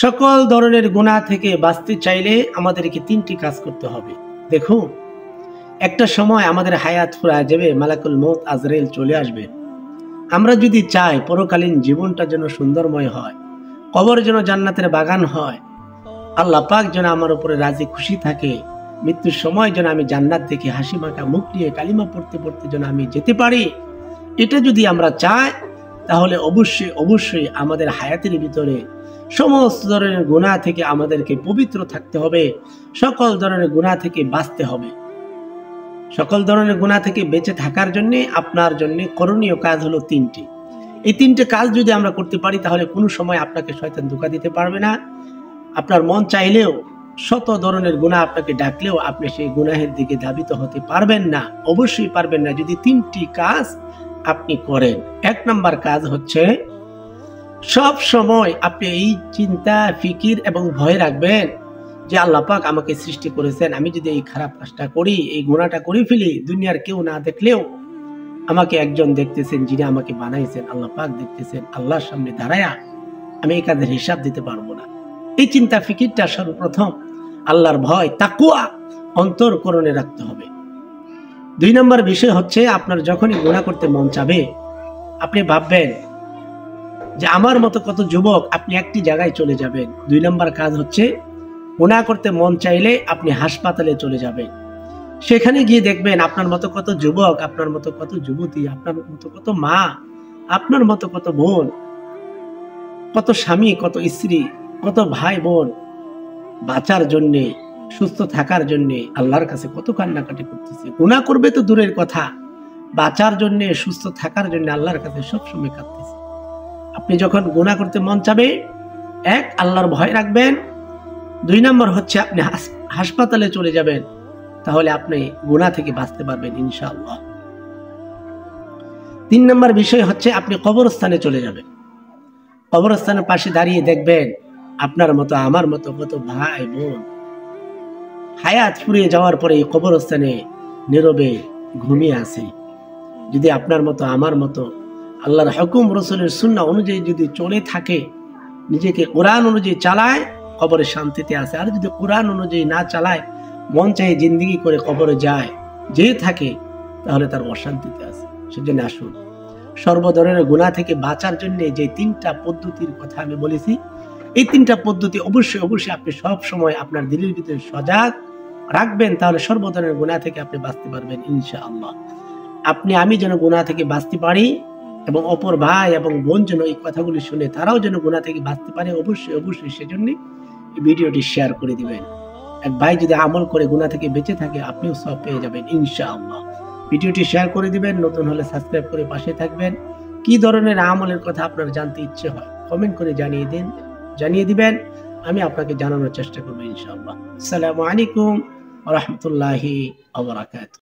সকল ধরনের গুনাহ থেকে বাঁচতে চাইলে আমাদেরকে তিনটি কাজ করতে হবে। দেখুন, একটা সময় আমাদের হায়াত ফুরায় যাবে, মালাকুল মউত আজরাইল চলে আসবে। আমরা যদি চাই পরকালীন জীবনটা যেন সুন্দরময় হয়, কবর যেন জান্নাতের বাগান হয়, আল্লাহ পাক যেন আমার উপরে রাজি খুশি থাকে, মৃত্যুর সময় যেন আমি জান্নাত দেখে হাসি মাখা মুখ নিয়ে কালিমা পড়তে পড়তে যেন আমি যেতে পারি, এটা যদি আমরা চাই তাহলে অবশ্যই অবশ্যই আমাদের হায়াতের ভিতরে সমস্ত ধরনের গুনাহ থেকে আমাদেরকে পবিত্র থাকতে হবে, সকল ধরনের গুনাহ থেকে বাঁচতে হবে। সকল ধরনের গুনাহ থেকে বেঁচে থাকার জন্য আপনার জন্য করণীয় কাজ হলো তিনটি। এই তিনটে কাজ যদি আমরা করতে পারি তাহলে কোনো সময় আপনাকে শয়তান ধোঁকা দিতে পারবে না। আপনার মন চাইলেও শত ধরনের গুনাহ আপনাকে ডাকলেও আপনি সেই গুনাহের দিকে ধাবিত হতে পারবেন না, অবশ্যই পারবেন না যদি তিনটি কাজ আপনি করেন। এক নম্বর কাজ হচ্ছে সব সময় আপনি এই চিন্তা ফিকির এবং ভয় রাখবেন যে আল্লাহ পাক আমাকে সৃষ্টি করেছেন, আমি যদি এই খারাপ কাজটা করি, এই গুনাহটা করে ফেলি, দুনিয়ার কেউ না দেখলেও আমাকে একজন দেখতেছেন যিনি আমাকে বানাইছেন, আল্লাহ পাক দেখতেছেন, আল্লাহর সামনে দাঁড়ায়া আমি এই কাজের হিসাব দিতে পারবো না। এই চিন্তা ফিকিরটা সর্বপ্রথম আল্লাহর ভয় তাকওয়া অন্তরকরণে রাখতে হবে। দুই নম্বর বিষয় হচ্ছে আপনার যখনই গুনাহ করতে মন চাবে আপনি ভাববেন যে আমার মতো কত যুবক, আপনি একটি জায়গায় চলে যাবেন। দুই নম্বর কাজ হচ্ছে গুনাহ করতে মন চাইলে আপনি হাসপাতালে চলে যাবেন, সেখানে গিয়ে দেখবেন আপনার মতো কত যুবক, আপনার মতো কত যুবতী, আপনার মতো কত মা, আপনার মতো কত বোন, কত স্বামী, কত স্ত্রী, কত ভাই বোন বাঁচার জন্যে, সুস্থ থাকার জন্যে আল্লাহর কাছে কত কান্নাকাটি করতেছে। গুনাহ করবে তো দূরের কথা, বাঁচার জন্যে, সুস্থ থাকার জন্য আল্লাহর কাছে সবসময় কাঁদতেছে। আপনি যখন গুনাহ করতে মন চাবে, এক, আল্লাহর ভয় রাখবেন। দুই নম্বর হচ্ছে আপনি হাসপাতালে চলে যাবেন, তাহলে আপনি গুনাহ থেকে বাঁচতে পারবেন ইনশাআল্লাহ। তিন নম্বর বিষয় হচ্ছে আপনি কবরস্থানে চলে যাবেন। কবরস্থানের পাশে দাঁড়িয়ে দেখবেন আপনার মতো আমার মতো কত ভাই বোন হায়াত ফুরিয়ে যাওয়ার পরে এই কবরস্থানে নীরবে ঘুমিয়ে আছে। যদি আপনার মতো আমার মতো আল্লাহর হুকুম রাসূলের সুন্নাহ অনুযায়ী যদি চলে থাকে, নিজেকে কোরআন অনুযায়ী চালায়, কবরে শান্তিতে আছে। আর যদি কোরআন অনুযায়ী না চালায়, মন চাই জিন্দেগি করে কবরে যায়, যে থাকে, তাহলে তার অশান্তিতে আছে। সেজন্য আসুন, সর্বধরনের গুনাহ থেকে বাঁচার জন্য যে তিনটা পদ্ধতির কথা আমি বলেছি, এই তিনটা পদ্ধতি অবশ্যই অবশ্যই আপনি সব সময় আপনার দিলের ভিতরে সজাগ রাখবেন, তাহলে সর্বধরনের গুনাহ থেকে আপনি বাঁচতে পারবেন ইনশাআল্লাহ। আমি যেন গুনাহ থেকে বাঁচতে পারি এবং অপর ভাই এবং বোন যেন এই কথাগুলি শুনে তারাও যেন গুনাহ থেকে বাঁচতে পারে, অবশ্যই অবশ্যই সেজন্য এই ভিডিওটি শেয়ার করে দিবেন। এক ভাই যদি আমল করে গুনাহ থেকে বেঁচে থাকে, আপনিও সব পেয়ে যাবেন ইনশাআল্লাহ। ভিডিওটি শেয়ার করে দিবেন, নতুন হলে সাবস্ক্রাইব করে পাশে থাকবেন। কি ধরনের আমলের কথা আপনার জানতে ইচ্ছে হয় কমেন্ট করে জানিয়ে দিবেন, আমি আপনাকে জানানোর চেষ্টা করবো ইনশাআল্লাহ। আসসালামু আলাইকুম ওয়া রাহমাতুল্লাহি ওয়া বারাকাতুহু।